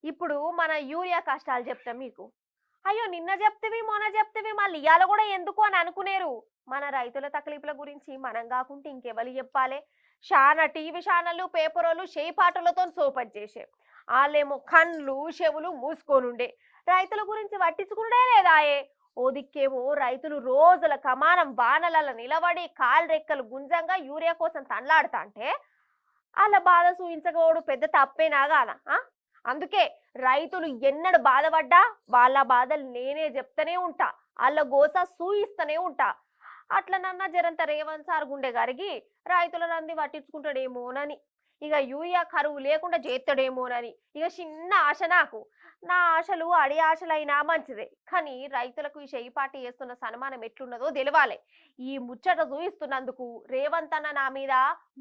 ఇప్పుడు మన యూరియా కష్టాలు చెప్తాం మీకు. అయ్యో! నిన్న జెప్తివి, మొన్న జెప్తివి మళ్ళీ ఇయాల గూడా ఎందుకు అని అనుకునేరు. మన రైతుల తక్లీఫ్‌ల గురించి మనం గాకుంటే ఇంకెవలికి జెప్పాలే? శానా టీవీ ఛానళ్ళు, పేపరోళ్ళు చేయిపాటలతోని సోపతి జేసే. ఆళ్ళేమో కండ్లు, చెవులు మూసుకొనుండే. రైతుల గురించి పట్టించుకునుడే లేదాయే. ఓ దిక్కేమో రైతులు రోజుల కమానం వానలల్ల నిలబడి కాళ్ళు రెక్కలు గుంజంగా యూరియా కోసం తన్లాడతాంటే ఆళ్ళ బాధ సూయించకపోవడం పెద్ద తప్పేనా గాదా? అందుకే రైతులు ఎన్నడు బాధపడ్డా వాళ్ళ బాధలు నేనే చెప్తూనే ఉంటా. ఆళ్ళ గోస సూయిస్తూనే ఉంటా. అట్లనన్నా జరంత రేవంత్ సార్ గుండె గరిగి రైతులనంది పట్టించుకుంటాడేమోనని. ఇక యూరియా కరువు లేకుండా చేస్తాడేమోనని ఇక చిన్న ఆశ నాకు. నా ఆశలు అడి ఆశలైనా మంచిదే. కానీ రైతులకు ఈ చెయ్యిపాటి చేస్తున్న సన్మానం ఎట్లున్నదో తెలవాలే. ఈ ముచ్చట చూయిస్తున్నందుకు రేవంత్ అన్న నా మీద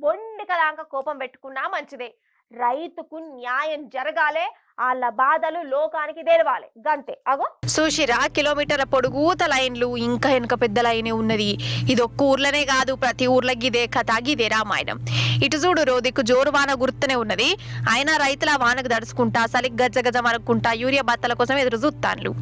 బొండికదాకా కోపం పెట్టుకున్నా మంచిదే. రైతుకు న్యాయం జరగాలే. వాళ్ళ బాధలు లోకానికి తెలవాలి గంతే. అగో చూసిరా కిలోమీటర్ల పొడుగుత లైన్లు, ఇంకా వెనక పెద్ద లైనే ఉన్నది. ఇది ఒక్క ఊర్లోనే కాదు, ప్రతి ఊర్లో గిదే కథ, గిదే రామాయణం. ఇటు చూడు రోదికు జోరు వాన గుర్తునే ఉన్నది. అయినా రైతుల వానకు దడుచుకుంటా సలిగ్ గజ్జ గజ మరుక్కుంటా యూరియా బత్తల కోసం ఎదురు చూస్తాన్లు.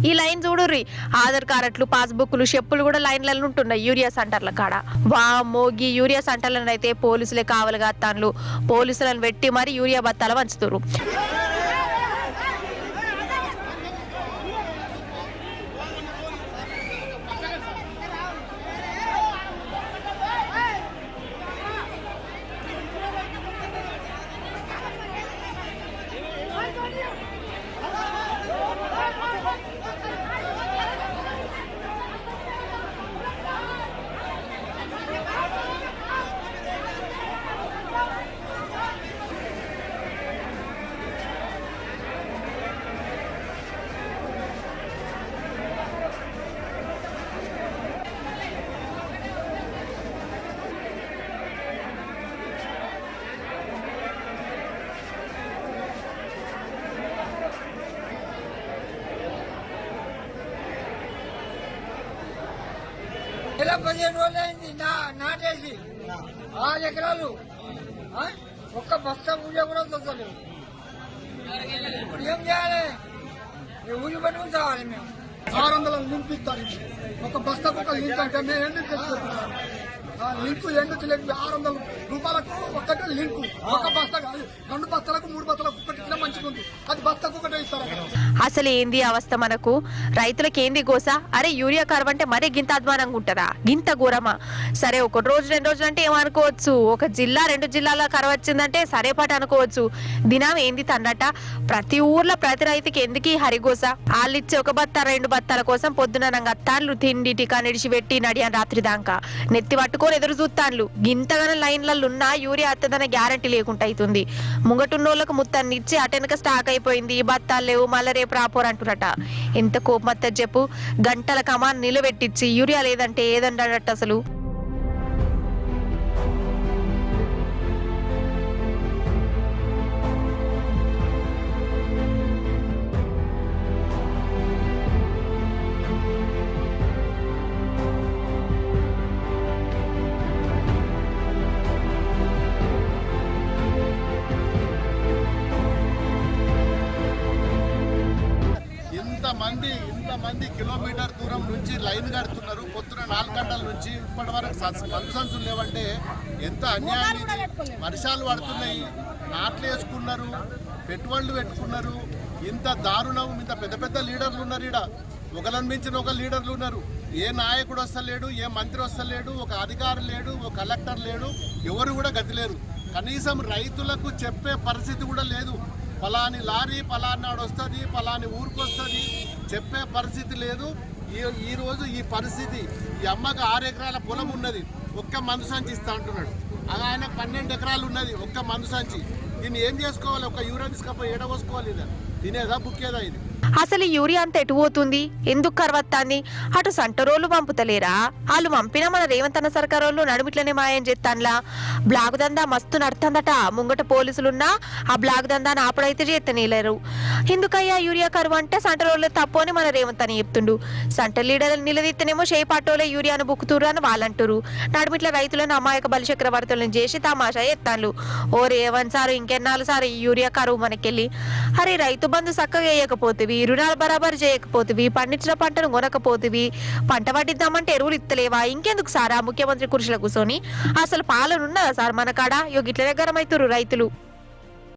ఈ లైన్ చూడుర్రి, ఆధార్ కార్డులు, పాస్బుక్లు, చెప్పులు కూడా లైన్లలో ఉంటున్నాయి యూరియా సెంటర్ల కాడ. వామోగి యూరియా సెంటర్లను అయితే పోలీసులే కావలిగా తాన్లు. పోలీసులను పెట్టి మరి యూరియా బత్తాల వంచుతురు. ఇలా 15 రోజులైంది నాటేసి 6 ఎకరాలు ఒక్క బస్తా ఊళ్ళో కూడా దొరకలేదు. ఇప్పుడు ఏం చేయాలి? ఊరి పట్టుకుని కావాలి. మేము 600 లింక్ ఇస్తారు. ఒక బస్తాకు ఒక లింక్ అంటే మేము ఎందుకు తెచ్చుకుంటున్నాం? లింకు ఎందుకు లేదు? 600 రూపాయలకు ఒక్కటే లింకు. ఒక బస్తా కాదు, 2 బస్తాలకు 3 బస్తాలకు ఒక్కటి ఇచ్చినా మంచిగా ఉంది. అది బస్తాకు ఒకటే ఇస్తారు. అసలు ఏంది అవస్థ మనకు? రైతులకి ఏంది గోస? అరే యూరియా కరువు అంటే మరీ గింత అధ్వానంగా ఉంటుందా? గింత ఘోరమా? సరే ఒక రోజు 2 రోజులు అంటే ఏమనుకోవచ్చు, ఒక జిల్లా 2 జిల్లాల కరువు వచ్చిందంటే సరేపాటు అనుకోవచ్చు. దినం ఏంది తన్నట? ప్రతి ఊర్లో ప్రతి రైతుకి ఎందుకు హరిగోస? వాళ్ళిచ్చే ఒక బత్తా 2 బత్తాల కోసం పొద్దున తాళ్ళు తిండి టికా నిడిచిపెట్టి నడియాను రాత్రి దాకా నెత్తి పట్టుకొని ఎదురు చూస్తాన్లు. గింతగానే లైన్లలో ఉన్న యూరియా అత్తదనే గ్యారంటీ లేకుండా అవుతుంది. ముంగటున్నోళ్ళకు ముత్తాన్ని ఇచ్చి అటెనక స్టాక్ అయిపోయింది, బత్తాలు లేవు, మళ్ళీ రేపు రాపోరు అంటున్నట. ఎంత కోపం వస్తుంది చెప్పు? గంటల కమాన్ నిలబెట్టించి యూరియా లేదంటే ఏదంటాడట అసలు. ఇంతమంది కిలోమీటర్ దూరం నుంచి లైన్ కడుతున్నారు. పొద్దున 4 గంటల నుంచి ఇప్పటి వరకు సంచులు లేవంటే ఎంత అన్యాయం ఇది. వర్షాలు పడుతున్నాయి, నాట్లు వేసుకున్నారు, పెట్టుబడులు పెట్టుకున్నారు. ఇంత దారుణం. ఇంత పెద్ద పెద్ద లీడర్లు ఉన్నారు ఈడ, ఒకళ్ళని మించిన ఒక లీడర్లు ఉన్నారు. ఏ నాయకుడు వస్తలేడు, ఏ మంత్రి వస్తలేడు, ఒక అధికారి లేడు, ఒక కలెక్టర్ లేడు, ఎవరు కూడా గతి లేరు. కనీసం రైతులకు చెప్పే పరిస్థితి కూడా లేదు. పలాని లారీ పలానాడు వస్తుంది, పలాని ఊరికి వస్తుంది చెప్పే పరిస్థితి లేదు. ఈరోజు ఈ పరిస్థితి, ఈ అమ్మకు 6 ఎకరాల పొలం ఉన్నది, ఒక్క మందు సంచి ఇస్తా అంటున్నాడు. ఆయన 12 ఎకరాలు ఉన్నది, ఒక్క మందు సంచి. దీన్ని ఏం చేసుకోవాలి? ఒక యూరియా తీసుకపోయి ఏడవోసుకోవాలి. ఇది తినేదా బుక్కేదా ఇది? అసలు ఈ యూరియా అంత ఎటు పోతుంది, ఎందుకు కరవత్తాంది? అటు సంటరోళ్ళు పంపుతలేరా? వాళ్ళు పంపినా మన రేవంత్ అన్న సర్కారోళ్ళు నడుమిట్లనే మాయం చేస్తాన్లా. బ్లాక్ దందా మస్తు నడుతుందట. ముంగట పోలీసులున్నా ఆ బ్లాక్ దందా ఆపడైతే చేస్తనేలేరు. ఎందుకయ్యా యూరియా కరువు అంటే సంటరోళ్ళే తప్పు అని మన రేవంత్ అని చెప్తుండు. సంట లీడర్లు నిలదీస్తేనేమో షేపాటోలే యూరియాను బుక్కుతురు అని వాళ్ళంటారు. నడుమిట్ల రైతులను అమాయక బలిచక్రవర్తులను చేసి తమాషా ఎత్తాన్లు. ఓ రేవంత్ సారు ఇంకెన్నాళ్ళు సార్ ఈ యూరియా కరువు మనకెళ్ళి. అరే రైతు బంధు చక్కగా వేయకపోతేవి, రుణాలు బరాబర్ చేయకపోతేవి, పండించిన పంటను కొనకపోతేవి, పంట పట్టిద్దామంటే ఎరువులు ఇత్తలేవా? ఇంకెందుకు సార్ ఆ ముఖ్యమంత్రి కుర్చీలో కూర్చొని? అసలు పాలన ఉన్నదా సార్ మన కాడ? గిట్ల దగ్గర రైతులు